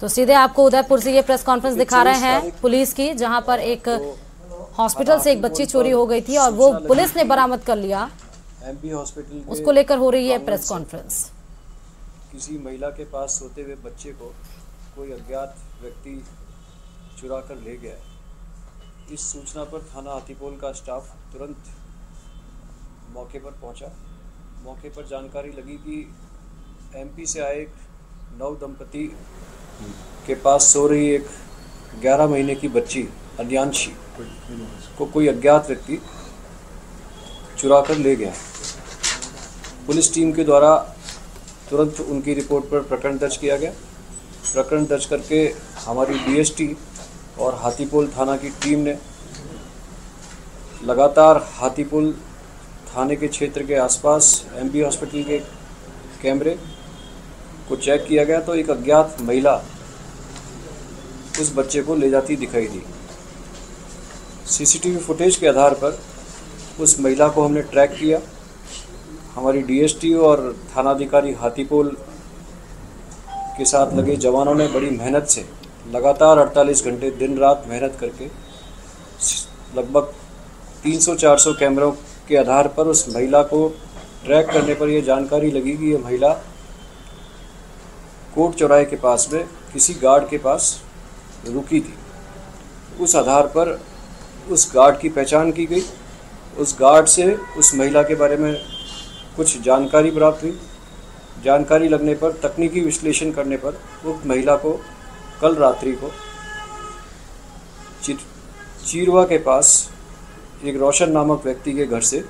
तो सीधे आपको उदयपुर से ये प्रेस कॉन्फ्रेंस दिखा रहे हैं पुलिस की, जहां पर एक हॉस्पिटल से एक बच्ची चोरी हो गई थी और वो पुलिस ने बरामद कर लिया। एमपी हॉस्पिटल उसको लेकर हो रही है प्रेस कॉन्फ्रेंस। किसी महिला के पास सोते हुए बच्चे को कोई अज्ञात व्यक्ति चुरा कर ले गया। इस सूचना पर थाना हाथीपोल का स्टाफ तुरंत मौके पर पहुंचा। मौके पर जानकारी लगी कि एमपी से आए एक नव दंपति के पास सो रही एक 11 महीने की बच्ची अन्यांशी को कोई अज्ञात व्यक्ति चुरा कर ले गया। पुलिस टीम के द्वारा तुरंत उनकी रिपोर्ट पर प्रकरण दर्ज किया गया। प्रकरण दर्ज करके हमारी डीएसटी और हाथीपोल थाना की टीम ने लगातार हाथीपोल थाने के क्षेत्र के आसपास एमपी हॉस्पिटल के कैमरे को चेक किया गया तो एक अज्ञात महिला उस बच्चे को ले जाती दिखाई दी। सीसीटीवी फुटेज के आधार पर उस महिला को हमने ट्रैक किया। हमारी डीएसटी और थानाधिकारी हाथीपोल के साथ लगे जवानों ने बड़ी मेहनत से लगातार 48 घंटे दिन रात मेहनत करके लगभग 300-400 कैमरों के आधार पर उस महिला को ट्रैक करने पर यह जानकारी लगी कि यह महिला कोट चौराहे के पास में किसी गार्ड के पास रुकी थी। उस आधार पर उस गार्ड की पहचान की गई। उस गार्ड से उस महिला के बारे में कुछ जानकारी प्राप्त हुई। जानकारी लगने पर तकनीकी विश्लेषण करने पर उक्त महिला को कल रात्रि को चीरवा के पास एक रोशन नामक व्यक्ति के घर से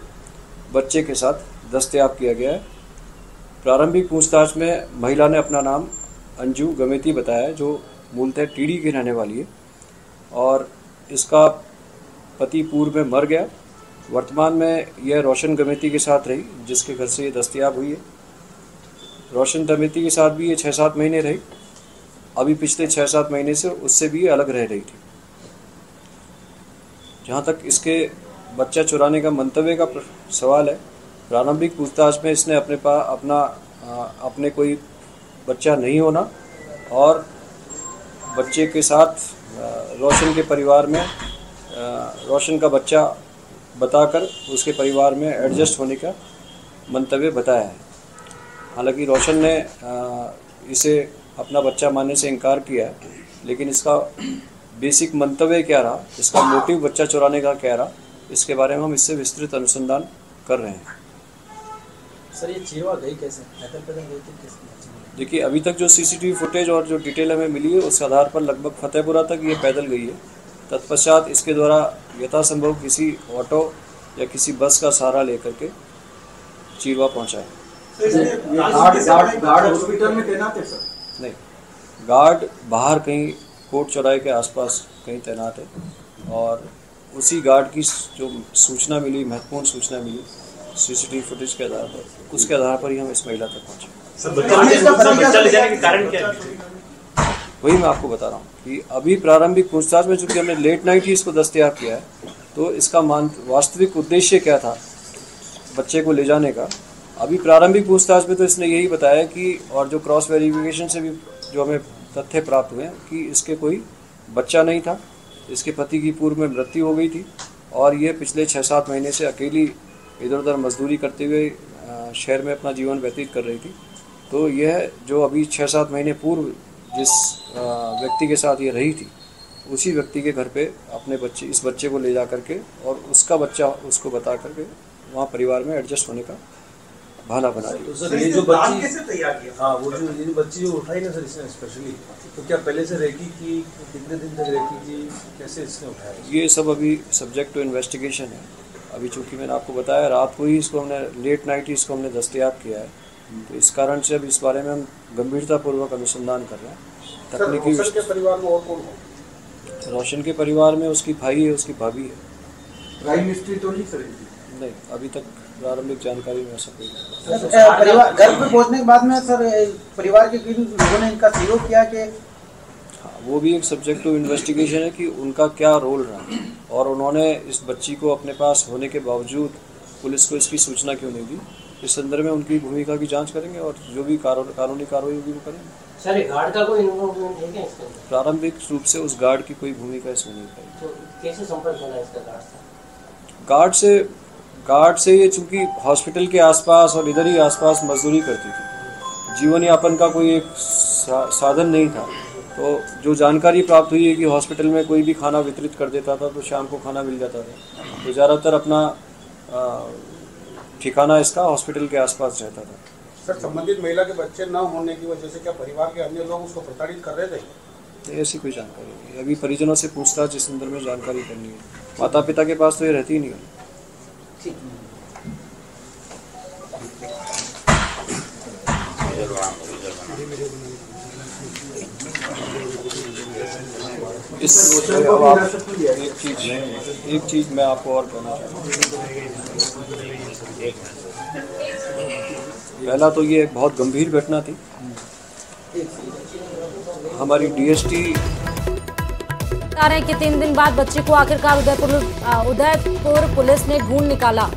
बच्चे के साथ दस्तयाब किया गया है। प्रारंभिक पूछताछ में महिला ने अपना नाम अंजू गमेती बताया, जो मूलतः टीडी की रहने वाली है और इसका पति पूर्व में मर गया। वर्तमान में यह रोशन गमेती के साथ रही, जिसके घर से ये दस्तयाब हुई है। रोशन गमेती के साथ भी ये 6-7 महीने रही। अभी पिछले 6-7 महीने से उससे भी अलग रह रही थी। जहाँ तक इसके बच्चा चुराने का मंतव्य का सवाल है, प्रारंभिक पूछताछ में इसने अपने कोई बच्चा नहीं होना और बच्चे के साथ रोशन के परिवार में रोशन का बच्चा बताकर उसके परिवार में एडजस्ट होने का मंतव्य बताया है। हालांकि रोशन ने इसे अपना बच्चा मानने से इनकार किया है, लेकिन इसका बेसिक मंतव्य क्या रहा, इसका मोटिव बच्चा चुराने का क्या रहा, इसके बारे में हम इससे विस्तृत अनुसंधान कर रहे हैं। सर, ये चीरवा गई कैसे? पैदल गई थी कैसे? देखिए, अभी तक जो सीसीटीवी फुटेज और जो डिटेल हमें मिली है उस आधार पर लगभग फतेहपुरा तक ये पैदल गई है। तत्पश्चात इसके द्वारा यथासंभव किसी ऑटो या किसी बस का सहारा लेकर के चीरवा पहुंचा है। गार्ड हॉस्पिटल में तैनात है सर? नहीं, गार्ड बाहर कहीं कोट चौराहे के आसपास कहीं तैनात है और उसी गार्ड की जो सूचना मिली, महत्वपूर्ण सूचना मिली सीसीटीवी फुटेज के आधार पर, उसके आधार पर ही हम इस महिला तक पहुँचे। बच्चा ले जाने के कारण क्या है? वही मैं आपको बता रहा हूँ कि अभी प्रारंभिक पूछताछ में चूँकि हमने लेट नाइट ही इसको दस्तयाब किया है, तो इसका वास्तविक उद्देश्य क्या था बच्चे को ले जाने का। अभी प्रारंभिक पूछताछ में तो इसने यही बताया कि, और जो क्रॉस वेरिफिकेशन से भी जो हमें तथ्य प्राप्त हुए हैं कि इसके कोई बच्चा नहीं था, इसके पति की पूर्व में मृत्यु हो गई थी और ये पिछले 6-7 महीने से अकेली इधर उधर मजदूरी करते हुए शहर में अपना जीवन व्यतीत कर रही थी। तो यह जो अभी 6-7 महीने पूर्व जिस व्यक्ति के साथ ये रही थी, उसी व्यक्ति के घर पे अपने इस बच्चे को ले जा करके और उसका बच्चा उसको बता करके वहाँ परिवार में एडजस्ट होने का बहाना बना दिया। तो सर, ये जो बच्ची कैसे तैयार किया? हाँ, वो जो ये बच्ची जो उठाई ना सर इसने स्पेशली, तो क्या पहले से रहती थी? कितने दिन तक रहती थी? कैसे इसने उठाया? ये सब अभी सब्जेक्ट टू इन्वेस्टिगेशन है। अभी चूँकि मैंने आपको बताया रात को ही इसको हमने लेट नाइट ही इसको हमने दस्तयाब किया है, तो इस कारण से अब इस बारे में हम गंभीरतापूर्वक अनुसंधान कर रहे हैं। तकनीकी रोशन के परिवार में और कौन है? रोशन के परिवार में उसकी भाई है, उसकी भाभी है। प्राइम मिनिस्ट्री तो नहीं सर? नहीं, अभी तक प्रारंभिक जानकारी में ऐसा कोई परिवार घर पे पहुंचने के बाद में सर परिवार के किन लोगों ने इनका सहयोग किया कि? हाँ, वो भी एक सब्जेक्ट टू इन्वेस्टिगेशन है कि उनका क्या रोल रहा और उन्होंने इस बच्ची को अपने पास होने के बावजूद पुलिस को इसकी सूचना क्यों नहीं दी। इस संदर्भ में उनकी भूमिका की जांच करेंगे और जो भी कानूनी कार्रवाई होगी वो करेंगे। सर गार्ड का कोई इन्वॉल्वमेंट है क्या इसके अंदर? प्रारंभिक रूप से उस गार्ड की कोई भूमिका इसमें नहीं पाई। तो कैसे संपर्क बना इसका गार्ड से ये चूंकि हॉस्पिटल के आसपास और इधर ही आसपास मजदूरी करती थी, जीवन यापन का कोई एक साधन नहीं था, तो जो जानकारी प्राप्त हुई है कि हॉस्पिटल में कोई भी खाना वितरित कर देता था तो शाम को खाना मिल जाता था, तो ज़्यादातर अपना ठिकाना इसका हॉस्पिटल के आसपास रहता था। सर, संबंधित महिला के बच्चे न होने की वजह से क्या परिवार के अन्य लोग उसको प्रताड़ित कर रहे थे? ऐसी कोई जानकारी नहीं। अभी परिजनों से पूछताछ इस संदर्भ में जानकारी करनी है। माता पिता के पास तो ये रहती ही नहीं। एक चीज मैं आपको और कहना चाहता हूँ। पहला तो ये एक बहुत गंभीर घटना थी। हमारी डीएसटी बता रहे हैं कि 3 दिन बाद बच्ची को आखिरकार उदयपुर पुलिस ने ढूंढ निकाला।